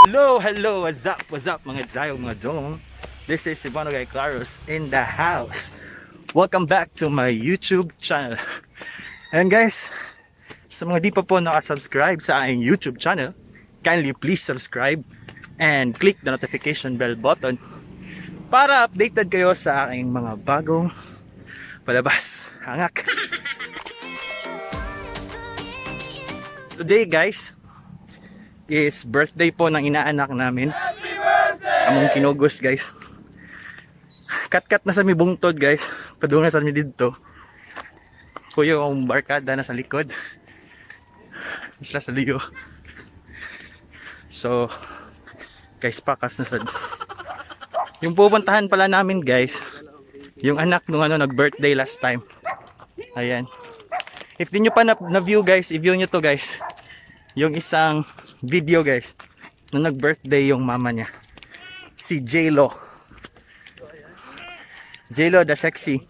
Hello, what's up mga Zayong mga Dong. This is CebuanoGuy Clarus in the house. Welcome back to my YouTube channel. And guys, sa mga di pa po nakasubscribe sa aking YouTube channel, kindly please subscribe and click the notification bell button para updated kayo sa aking mga bagong palabas. Hangak! Today guys, is birthday po ng inaanak namin. Among kinugos guys. Kat-kat na sa mi bungtod guys. Padungan sa mi dito. Kuya ang barkada na sa likod. Isla sa liyo. So guys, pakas na sa yung pupuntahan pala namin guys, yung anak nung nag-birthday last time. Ayan. If di nyo pa na-view guys, i-view nyo to guys. Yung isang video guys nung nag-birthday yung mama niya, si J-Lo the sexy.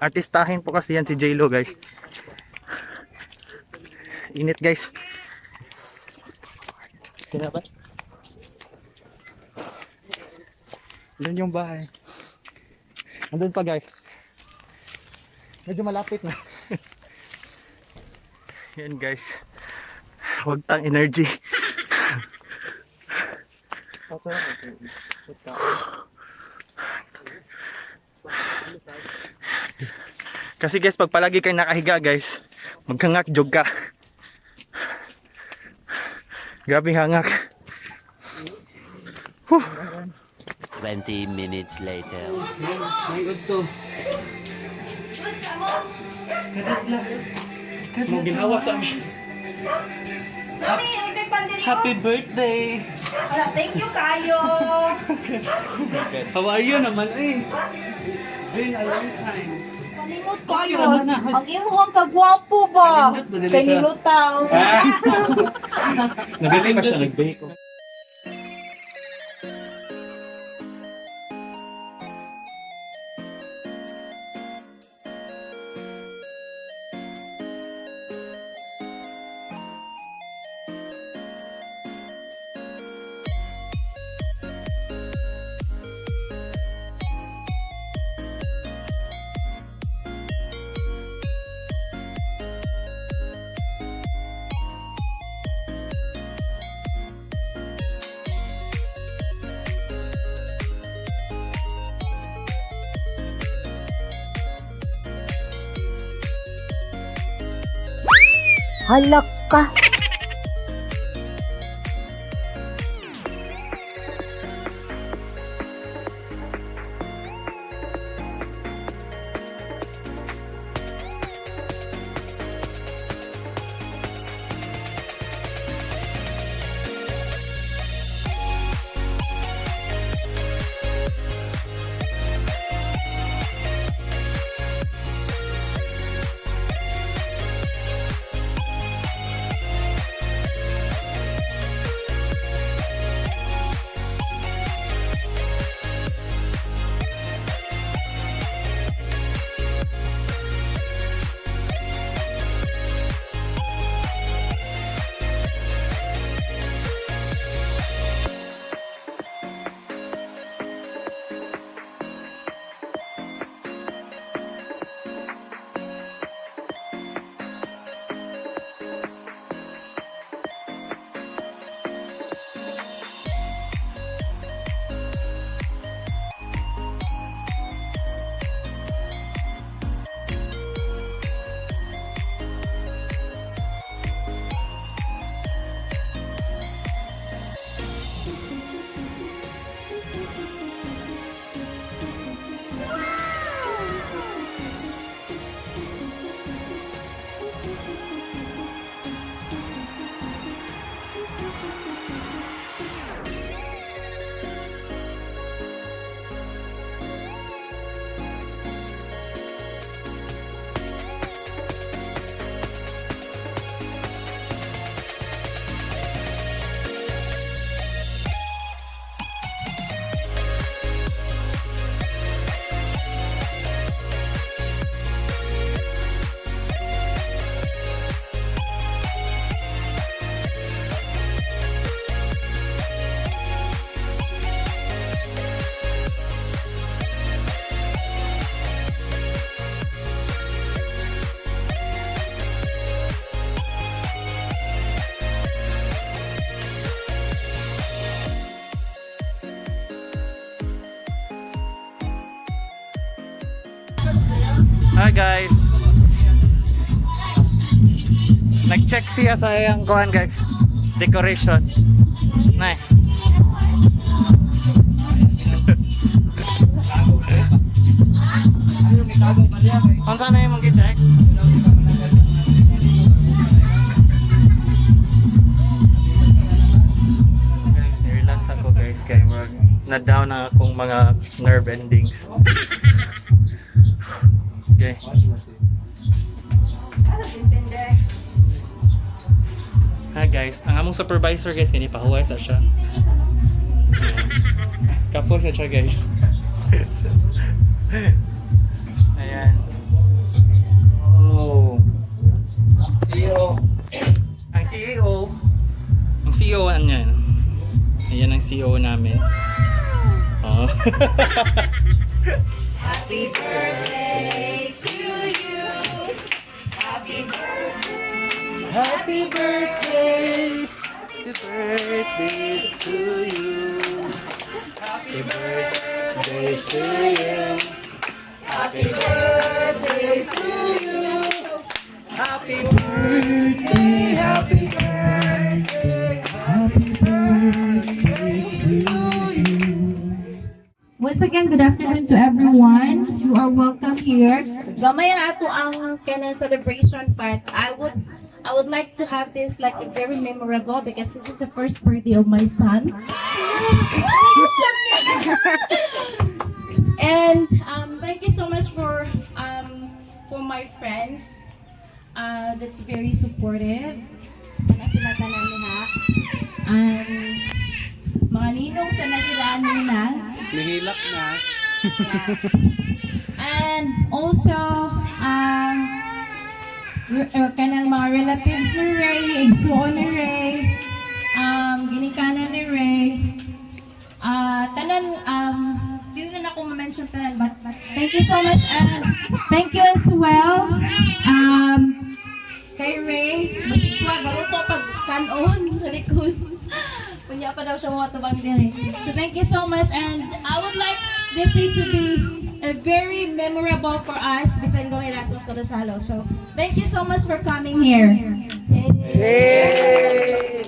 Artistahin po kasi yan si J-Lo guys. Init guys. Kinabat? Doon yung bahay. Andun pa guys. Medyo malapit na. Yan guys, huwag tang energy. Kasi guys, pag palagi kayo nakahiga guys, maghangak jog ka. Grabe hangak. 20 minutes later. May gusto. Kadat lang. Mo ginawa sa amin. Happy birthday! Wala, thank you kayo! How are you naman eh? It's been a long time. Palimot kayo! Ang imuhang kagwapo ba? Penilutaw! Nagaling pa siya, nag-bake. Halak ka! Hi guys. Nag-check siya sa iyang kuhan guys. Decoration. Nice. Kung saan na yung mag-check? Guys, relax ako guys. Kaya na-down na akong mga nerve endings. Okay. Hi guys, ang among supervisor guys, kini pahuway sa siya. Kapos sa siya guys. Ayan. Oh. CEO. Ang CEO. Ang CEO niyan. Ayan ang CEO namin. Oh. Happy birthday to you. Happy birthday. Happy birthday. Happy birthday to you. Happy birthday to you. Happy birthday to you. Happy birthday. Happy birthday. Happy birthday to you. Once again, good afternoon to everyone. You are welcome here. Gamay ang ato ang kanang celebration part. I would like to have this like very memorable because this is the first birthday of my son. And thank you so much for my friends. That's very supportive. Mga sila tanan niha. Mga ninong sa nasilaan ninas. Nihilak na. And also, kanang mga relatives ni Ray, igsuon ni Ray, ginikanan ni Ray, tanan, hindi na ako ma-mention tanan, but thank you so much, and thank you as well, kay Ray, masikwa, garuto pag-scan on sa likod. Punya pa daw siya mga tubang din. So thank you so much, and I would like this day to be very memorable for us bisan going nato sa Rosalo. So thank you so much for coming here. Yay!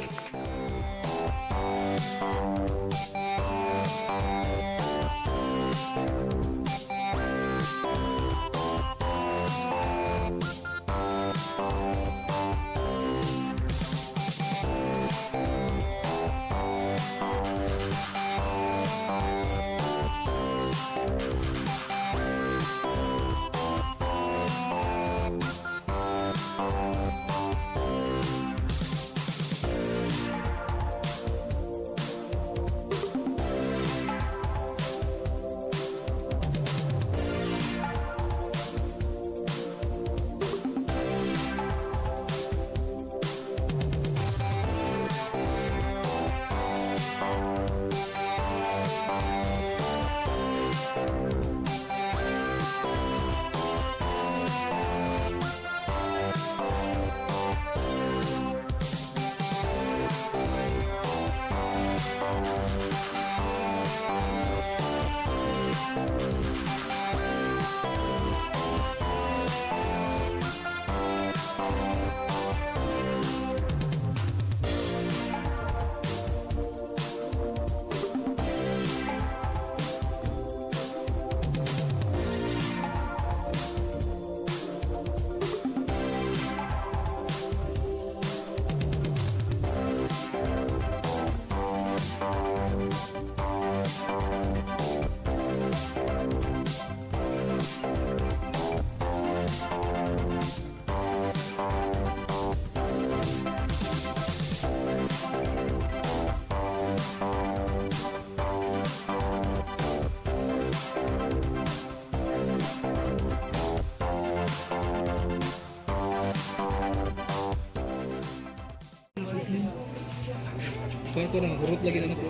Kaya ito lang, hurot lagi lang ito.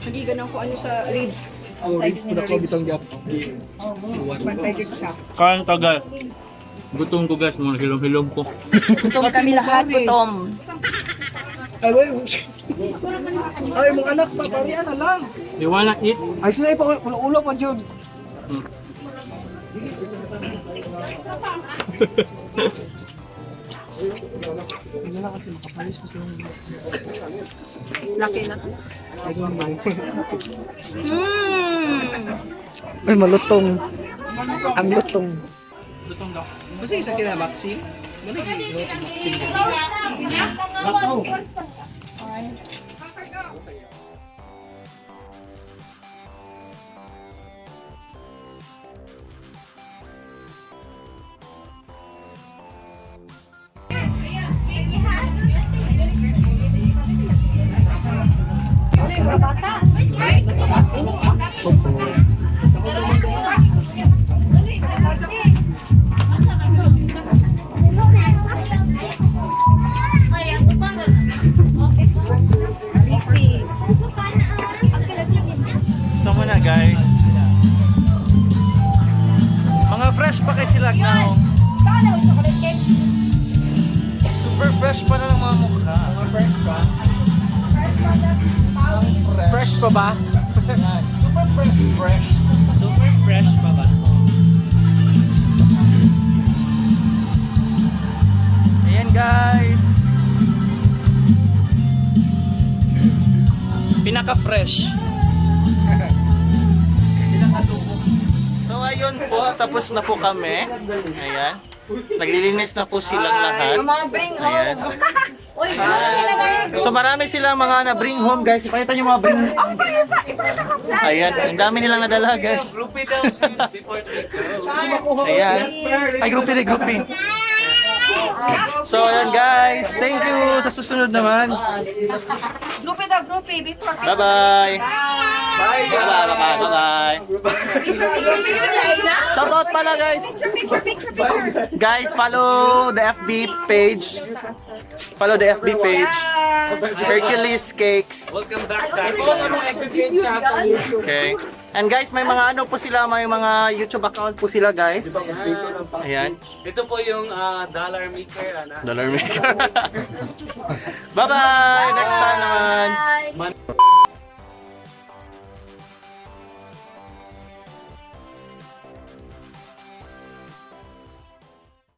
Hindi ganun ko ano sa ribs. Oh, ribs po na ko bitang gap. One-sided siya. Kain tagal. Gutom ko guys, mga hilom-hilom ko. Gutom kami lahat, gutom. Ay, wait. Ay, mga anak, paparian na lang. You wanna eat? Ay, sila pa ulo-ulo pa, Jun. Laki na. Ay, malutong. Ang lutong. Kasi isa kinabaksi. So muna guys. Mga fresh pa kay sila now. Super fresh pa na ng mga mukha. Fresh pa? Fresh pa ba? Super fresh. Fresh. Super fresh pa ba? Ayan guys. Pinaka-fresh. So ayun po, tapos na po kami. Ayan. Naglilinis na po silang lahat. Mga bring Ayan. home. So marami silang mga na-bring home guys. Ipakita nyo mga bring home. Ayan, ang dami nilang nadala guys. Groupie daw before they go. Ayan. Ay, groupie. So ayan guys, thank you sa susunod naman. Groupie before. Bye-bye. Bye-bye. Shoutout pala guys. Guys, follow the FB page. Hercules Cakes. Welcome back sa Okay. And guys, may mga ano po sila, may mga YouTube account po sila guys. Ayan. Ito po yung dollar maker. Dollar maker. Bye-bye. Next time naman.